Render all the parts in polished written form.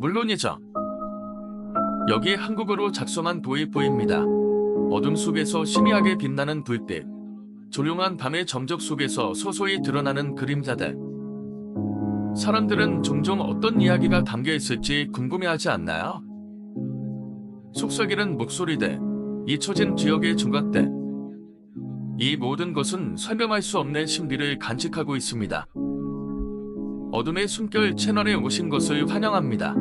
물론이죠. 여기 한국어로 작성한 도입부입니다. 어둠 속에서 희미하게 빛나는 불빛, 조용한 밤의 정적 속에서 소소히 드러나는 그림자들. 사람들은 종종 어떤 이야기가 담겨 있을지 궁금해하지 않나요? 속삭이는 목소리들, 잊혀진 기억의 조각들. 이 모든 것은 설명할 수 없는 신비를 간직하고 있습니다. 어둠의 숨결 채널에 오신 것을 환영합니다.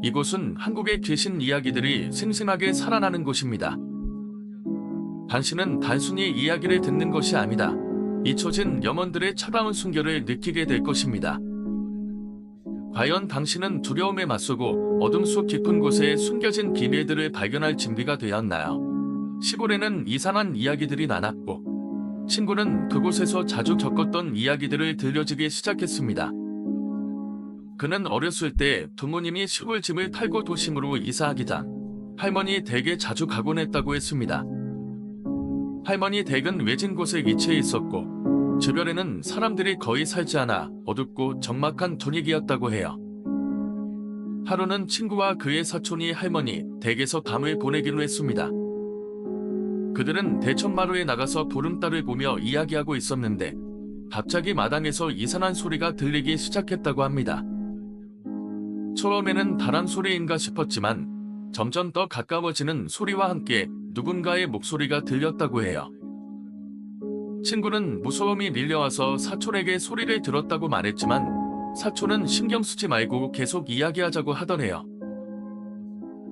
이곳은 한국의 귀신 이야기들이 생생하게 살아나는 곳입니다. 당신은 단순히 이야기를 듣는 것이 아니다. 잊혀진 영혼들의 차가운 숨결을 느끼게 될 것입니다. 과연 당신은 두려움에 맞서고 어둠 속 깊은 곳에 숨겨진 비밀들을 발견할 준비가 되었나요? 시골에는 이상한 이야기들이 많았고 친구는 그곳에서 자주 겪었던 이야기들을 들려주기 시작했습니다. 그는 어렸을 때 부모님이 시골 집을 팔고 도심으로 이사하기 전 할머니 댁에 자주 가곤 했다고 했습니다. 할머니 댁은 외진 곳에 위치해 있었고 주변에는 사람들이 거의 살지 않아 어둡고 적막한 분위기였다고 해요. 하루는 친구와 그의 사촌이 할머니 댁에서 밤을 보내기로 했습니다. 그들은 대천마루에 나가서 보름달을 보며 이야기하고 있었는데 갑자기 마당에서 이상한 소리가 들리기 시작했다고 합니다. 처음에는 다람 소리인가 싶었지만 점점 더 가까워지는 소리와 함께 누군가의 목소리가 들렸다고 해요. 친구는 무서움이 밀려와서 사촌에게 소리를 들었다고 말했지만 사촌은 신경 쓰지 말고 계속 이야기하자고 하더래요.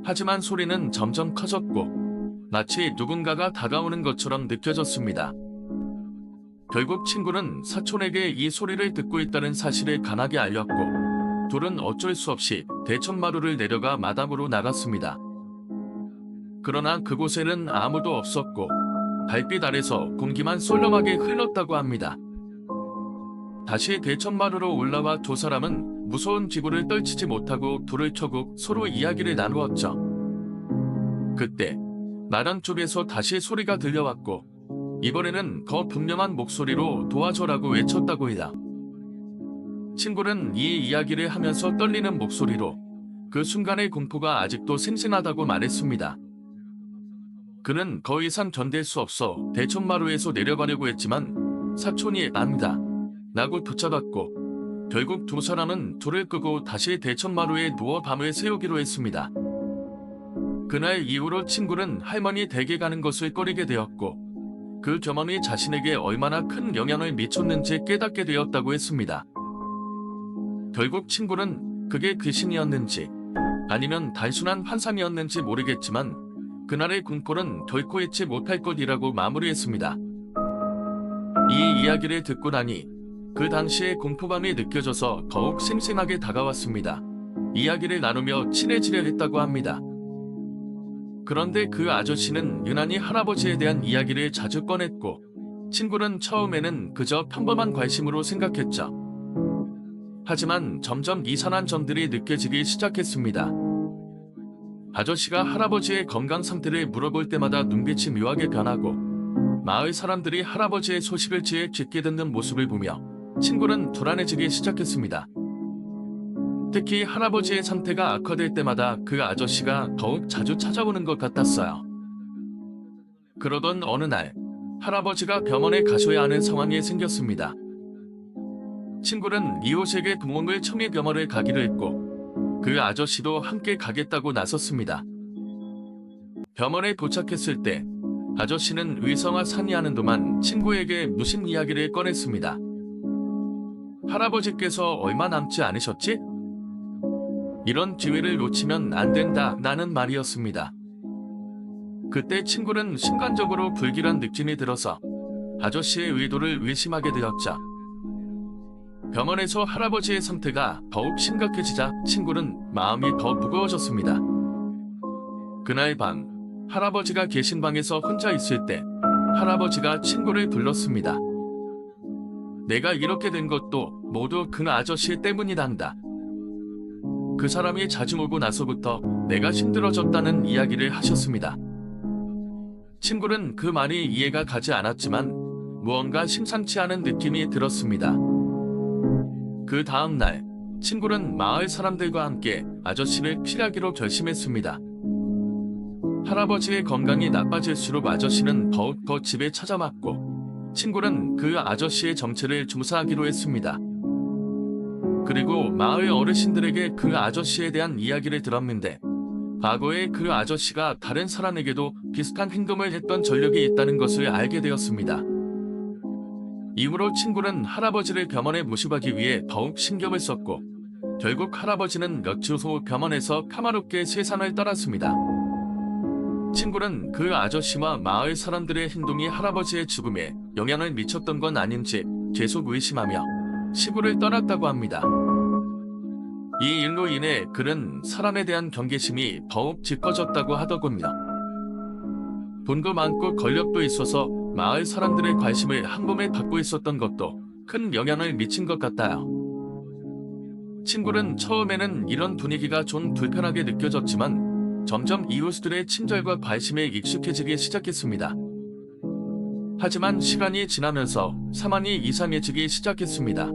하지만 소리는 점점 커졌고 마치 누군가가 다가오는 것처럼 느껴졌습니다. 결국 친구는 사촌에게 이 소리를 듣고 있다는 사실을 강하게 알렸고 둘은 어쩔 수 없이 대천마루를 내려가 마당으로 나갔습니다. 그러나 그곳에는 아무도 없었고 달빛 아래서 공기만 쏠렁하게 흘렀다고 합니다. 다시 대천마루로 올라와 두 사람은 무서운 기분을 떨치지 못하고 불을 켜고 서로 이야기를 나누었죠. 그때 마당 쪽에서 다시 소리가 들려왔고 이번에는 더 분명한 목소리로 도와줘라고 외쳤다고 해요. 친구는 이 이야기를 하면서 떨리는 목소리로 그 순간의 공포가 아직도 생생하다고 말했습니다. 그는 더 이상 견딜 수 없어 대천마루에서 내려가려고 했지만 사촌이 아니다 라고 붙잡았고 결국 두 사람은 불을 끄고 다시 대천마루에 누워 밤을 새우기로 했습니다. 그날 이후로 친구는 할머니 댁에 가는 것을 꺼리게 되었고 그 경험이 자신에게 얼마나 큰 영향을 미쳤는지 깨닫게 되었다고 했습니다. 결국 친구는 그게 귀신이었는지 아니면 단순한 환상이었는지 모르겠지만 그날의 공포는 결코 잊지 못할 것이라고 마무리했습니다. 이 이야기를 듣고 나니 그 당시의 공포감이 느껴져서 더욱 생생하게 다가왔습니다. 이야기를 나누며 친해지려 했다고 합니다. 그런데 그 아저씨는 유난히 할아버지에 대한 이야기를 자주 꺼냈고 친구는 처음에는 그저 평범한 관심으로 생각했죠. 하지만 점점 이상한 점들이 느껴지기 시작했습니다. 아저씨가 할아버지의 건강 상태를 물어볼 때마다 눈빛이 묘하게 변하고 마을 사람들이 할아버지의 소식을 지혜 깊게 듣는 모습을 보며 친구는 불안해지기 시작했습니다. 특히 할아버지의 상태가 악화될 때마다 그 아저씨가 더욱 자주 찾아오는 것 같았어요. 그러던 어느 날 할아버지가 병원에 가셔야 하는 상황이 생겼습니다. 친구는 이웃에게 부모를 첨예 병원을 가기로 했고 그 아저씨도 함께 가겠다고 나섰습니다. 병원에 도착했을 때 아저씨는 의사와 상의하는 동안 친구에게 무슨 이야기를 꺼냈습니다. 할아버지께서 얼마 남지 않으셨지? 이런 기회를 놓치면 안 된다 라는 말이었습니다. 그때 친구는 순간적으로 불길한 느낌이 들어서 아저씨의 의도를 의심하게 되었죠. 병원에서 할아버지의 상태가 더욱 심각해지자 친구는 마음이 더 무거워졌습니다. 그날 밤 할아버지가 계신 방에서 혼자 있을 때 할아버지가 친구를 불렀습니다. 내가 이렇게 된 것도 모두 그 아저씨 때문이란다. 그 사람이 자주 오고 나서부터 내가 힘들어졌다는 이야기를 하셨습니다. 친구는 그 말이 이해가 가지 않았지만 무언가 심상치 않은 느낌이 들었습니다. 그 다음 날 친구는 마을 사람들과 함께 아저씨를 피하기로 결심했습니다. 할아버지의 건강이 나빠질수록 아저씨는 더욱더 집에 찾아왔고 친구는 그 아저씨의 정체를 조사하기로 했습니다. 그리고 마을 어르신들에게 그 아저씨에 대한 이야기를 들었는데 과거에 그 아저씨가 다른 사람에게도 비슷한 행동을 했던 전력이 있다는 것을 알게 되었습니다. 이후로 친구는 할아버지를 병원에 모시기 위해 더욱 신경을 썼고 결국 할아버지는 몇 주 후 병원에서 까마롭게 세상을 떠났습니다. 친구는 그 아저씨와 마을 사람들의 행동이 할아버지의 죽음에 영향을 미쳤던 건 아닌지 계속 의심하며 시골을 떠났다고 합니다. 이 일로 인해 그는 사람에 대한 경계심이 더욱 짙어졌다고 하더군요. 돈도 많고 권력도 있어서 마을 사람들의 관심을 한몸에 받고 있었던 것도 큰 영향을 미친 것 같아요. 친구는 처음에는 이런 분위기가 좀 불편하게 느껴졌지만 점점 이웃들의 친절과 관심에 익숙해지기 시작했습니다. 하지만 시간이 지나면서 상황이 이상해지기 시작했습니다.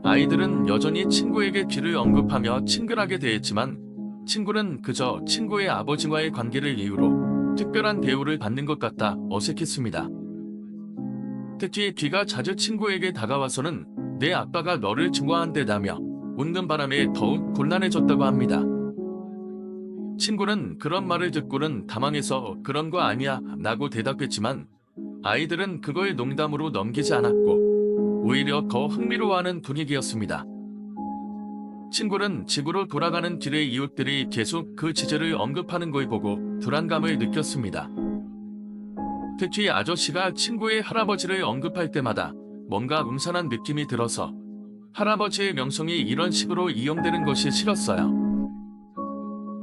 아이들은 여전히 친구에게 귀를 언급하며 친근하게 대했지만 친구는 그저 친구의 아버지와의 관계를 이유로 특별한 대우를 받는 것 같아 어색했습니다. 특히 귀가 자주 친구에게 다가와서는 내 아빠가 너를 좋아한대다며 웃는 바람에 더욱 곤란해졌다고 합니다. 친구는 그런 말을 듣고는 당황해서 그런 거 아니야 라고 대답했지만 아이들은 그걸 농담으로 넘기지 않았고 오히려 더 흥미로워하는 분위기였습니다. 친구는 집으로 돌아가는 길에 이웃들이 계속 그 지제를 언급하는 걸 보고 불안감을 느꼈습니다. 특히 아저씨가 친구의 할아버지를 언급할 때마다 뭔가 음산한 느낌이 들어서 할아버지의 명성이 이런 식으로 이용되는 것이 싫었어요.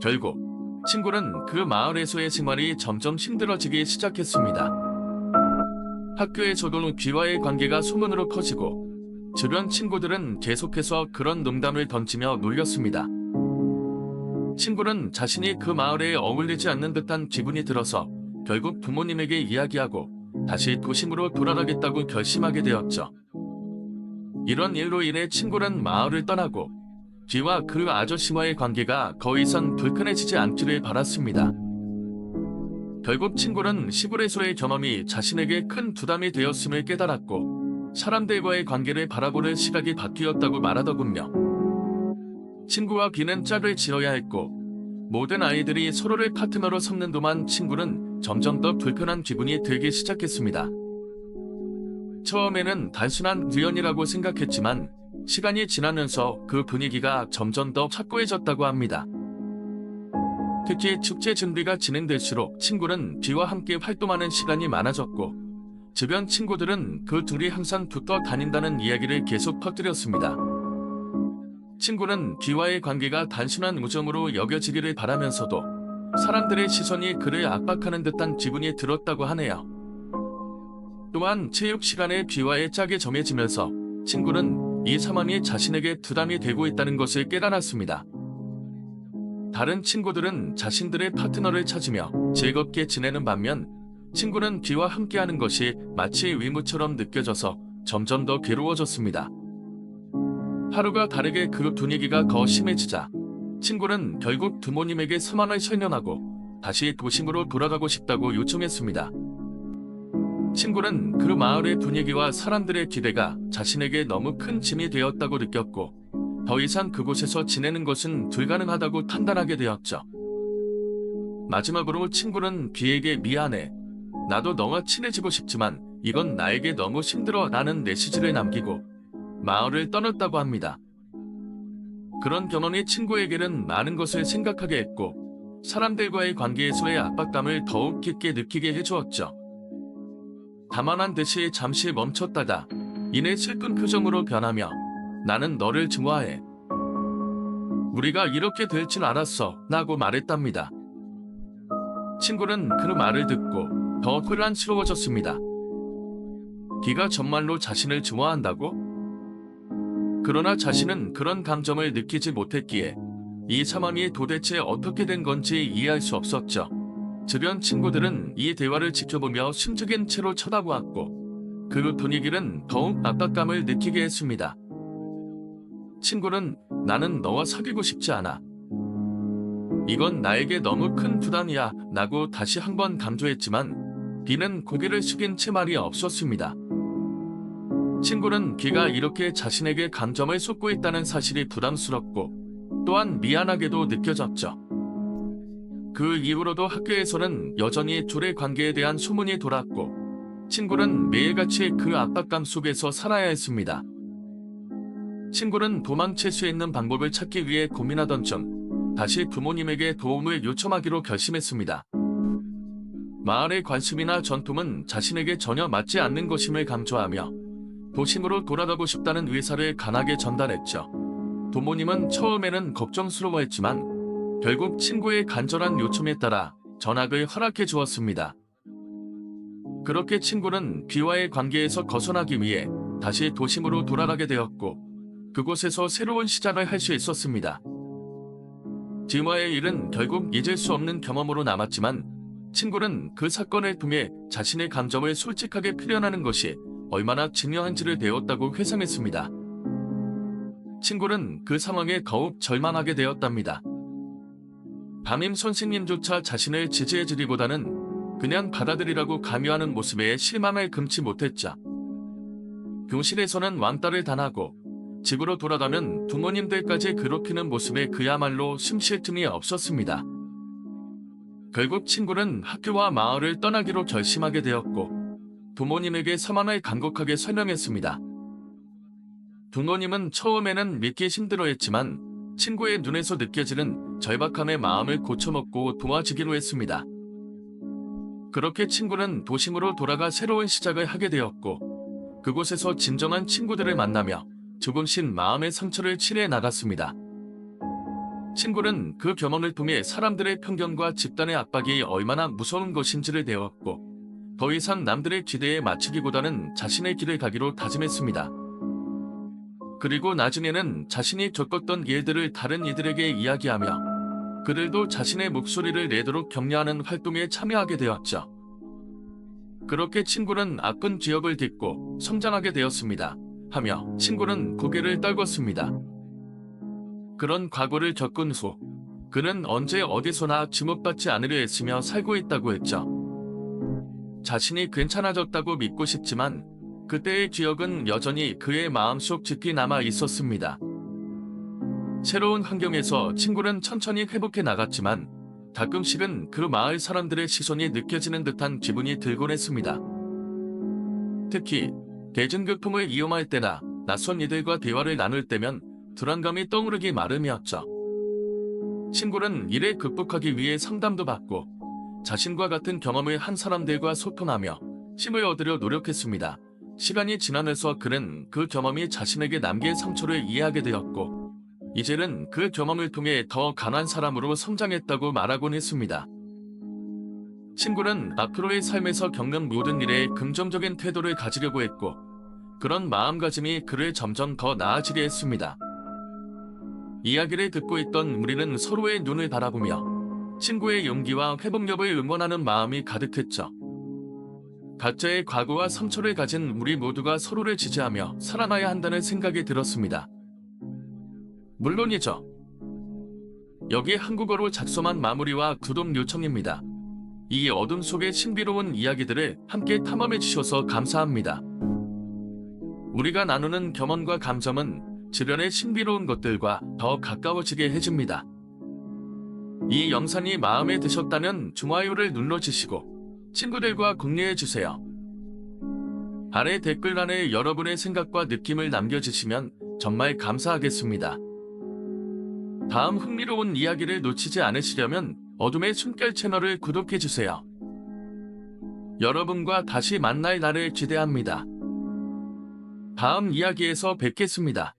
결국 친구는 그 마을에서의 생활이 점점 힘들어지기 시작했습니다. 학교에서도 귀와의 관계가 소문으로 커지고 주변 친구들은 계속해서 그런 농담을 던지며 놀렸습니다. 친구는 자신이 그 마을에 어울리지 않는 듯한 기분이 들어서 결국 부모님에게 이야기하고 다시 도심으로 돌아가겠다고 결심하게 되었죠. 이런 일로 인해 친구는 마을을 떠나고 귀와 그 아저씨와의 관계가 더 이상 불편해지지 않기를 바랐습니다. 결국 친구는 시골에서의 경험이 자신에게 큰 부담이 되었음을 깨달았고 사람들과의 관계를 바라보는 시각이 바뀌었다고 말하더군요. 친구와 귀는 짝을 지어야 했고 모든 아이들이 서로를 파트너로 삼는 동안 친구는 점점 더 불편한 기분이 들기 시작했습니다. 처음에는 단순한 우연이라고 생각했지만 시간이 지나면서 그 분위기가 점점 더 확고해졌다고 합니다. 특히 축제 준비가 진행될수록 친구는 귀와 함께 활동하는 시간이 많아졌고 주변 친구들은 그 둘이 항상 붙어 다닌다는 이야기를 계속 퍼뜨렸습니다. 친구는 귀와의 관계가 단순한 우정으로 여겨지기를 바라면서도 사람들의 시선이 그를 압박하는 듯한 기분이 들었다고 하네요. 또한 체육 시간에 귀와의 짝이 정해지면서 친구는 이 상황이 자신에게 부담이 되고 있다는 것을 깨달았습니다. 다른 친구들은 자신들의 파트너를 찾으며 즐겁게 지내는 반면 친구는 귀와 함께하는 것이 마치 의무처럼 느껴져서 점점 더 괴로워졌습니다. 하루가 다르게 그 분위기가 더 심해지자 친구는 결국 부모님에게 상황을 설명하고 다시 도심으로 돌아가고 싶다고 요청했습니다. 친구는 그 마을의 분위기와 사람들의 기대가 자신에게 너무 큰 짐이 되었다고 느꼈고 더 이상 그곳에서 지내는 것은 불가능하다고 판단하게 되었죠. 마지막으로 친구는 귀에게 미안해. 나도 너와 친해지고 싶지만 이건 나에게 너무 힘들어 라는 메시지를 남기고 마을을 떠났다고 합니다. 그런 경험이 친구에게는 많은 것을 생각하게 했고 사람들과의 관계에서의 압박감을 더욱 깊게 느끼게 해주었죠. 다만한 듯이 잠시 멈췄다가 이내 슬픈 표정으로 변하며 나는 너를 좋아해. 우리가 이렇게 될 줄 알았어 라고 말했답니다. 친구는 그 말을 듣고 더 혼란스러워졌습니다. 귀가 정말로 자신을 좋아한다고? 그러나 자신은 그런 감정을 느끼지 못했기에 이 상황이 도대체 어떻게 된 건지 이해할 수 없었죠. 주변 친구들은 이 대화를 지켜보며 숨죽인 채로 쳐다보았고 그 분위기는 더욱 압박감을 느끼게 했습니다. 친구는 나는 너와 사귀고 싶지 않아. 이건 나에게 너무 큰 부담이야 라고 다시 한번 강조했지만 B는 고개를 숙인 채 말이 없었습니다. 친구는 B가 이렇게 자신에게 감정을 쏟고 있다는 사실이 부담스럽고 또한 미안하게도 느껴졌죠. 그 이후로도 학교에서는 여전히 둘의 관계에 대한 소문이 돌았고 친구는 매일같이 그 압박감 속에서 살아야 했습니다. 친구는 도망칠 수 있는 방법을 찾기 위해 고민하던 중 다시 부모님에게 도움을 요청하기로 결심했습니다. 마을의 관습이나 전통은 자신에게 전혀 맞지 않는 것임을 강조하며 도심으로 돌아가고 싶다는 의사를 강하게 전달했죠. 부모님은 처음에는 걱정스러워했지만 결국 친구의 간절한 요청에 따라 전학을 허락해 주었습니다. 그렇게 친구는 B와의 관계에서 벗어나기 위해 다시 도심으로 돌아가게 되었고 그곳에서 새로운 시작을 할 수 있었습니다. B와의 일은 결국 잊을 수 없는 경험으로 남았지만 친구는 그 사건을 통해 자신의 감정을 솔직하게 표현하는 것이 얼마나 중요한지를 배웠다고 회상했습니다. 친구는 그 상황에 더욱 절망하게 되었답니다. 담임 선생님조차 자신을 지지해주기보다는 그냥 받아들이라고 강요하는 모습에 실망을 금치 못했죠. 교실에서는 왕따를 당하고 집으로 돌아가면 부모님들까지 괴롭히는 모습에 그야말로 숨쉴 틈이 없었습니다. 결국 친구는 학교와 마을을 떠나기로 결심하게 되었고 부모님에게 상황을 간곡하게 설명했습니다. 부모님은 처음에는 믿기 힘들어했지만 친구의 눈에서 느껴지는 절박함의 마음을 고쳐먹고 도와주기로 했습니다. 그렇게 친구는 도심으로 돌아가 새로운 시작을 하게 되었고 그곳에서 진정한 친구들을 만나며 조금씩 마음의 상처를 치료해 나갔습니다. 친구는 그 경험을 통해 사람들의 편견과 집단의 압박이 얼마나 무서운 것인지를 배웠고 더 이상 남들의 기대에 맞추기보다는 자신의 길을 가기로 다짐했습니다. 그리고 나중에는 자신이 겪었던 일들을 다른 이들에게 이야기하며 그들도 자신의 목소리를 내도록 격려하는 활동에 참여하게 되었죠. 그렇게 친구는 아픈 기억을 딛고 성장하게 되었습니다. 하며 친구는 고개를 떨궜습니다. 그런 과거를 겪은 후 그는 언제 어디서나 주목받지 않으려 했으며 살고 있다고 했죠. 자신이 괜찮아졌다고 믿고 싶지만 그때의 기억은 여전히 그의 마음속 깊이 남아 있었습니다. 새로운 환경에서 친구는 천천히 회복해 나갔지만 가끔씩은 그 마을 사람들의 시선이 느껴지는 듯한 기분이 들곤 했습니다. 특히 대중교통을 이용할 때나 낯선 이들과 대화를 나눌 때면 불안감이 떠오르기 마련이었죠. 친구는 이를 극복하기 위해 상담도 받고 자신과 같은 경험을 한 사람들과 소통하며 힘을 얻으려 노력했습니다. 시간이 지나면서 그는 그 경험이 자신에게 남긴 상처를 이해하게 되었고 이제는 그 경험을 통해 더 강한 사람으로 성장했다고 말하곤 했습니다. 친구는 앞으로의 삶에서 겪는 모든 일에 긍정적인 태도를 가지려고 했고 그런 마음가짐이 그를 점점 더 나아지게 했습니다. 이야기를 듣고 있던 우리는 서로의 눈을 바라보며 친구의 용기와 회복력을 응원하는 마음이 가득했죠. 각자의 과거와 상처를 가진 우리 모두가 서로를 지지하며 살아나야 한다는 생각이 들었습니다. 물론이죠. 여기 한국어로 작성한 마무리와 구독 요청입니다. 이 어둠 속의 신비로운 이야기들을 함께 탐험해 주셔서 감사합니다. 우리가 나누는 경험과 감정은 주변의 신비로운 것들과 더 가까워지게 해줍니다. 이 영상이 마음에 드셨다면 좋아요를 눌러주시고 친구들과 공유해주세요. 아래 댓글란에 여러분의 생각과 느낌을 남겨주시면 정말 감사하겠습니다. 다음 흥미로운 이야기를 놓치지 않으시려면 어둠의 숨결 채널을 구독해주세요. 여러분과 다시 만날 날을 기대합니다. 다음 이야기에서 뵙겠습니다.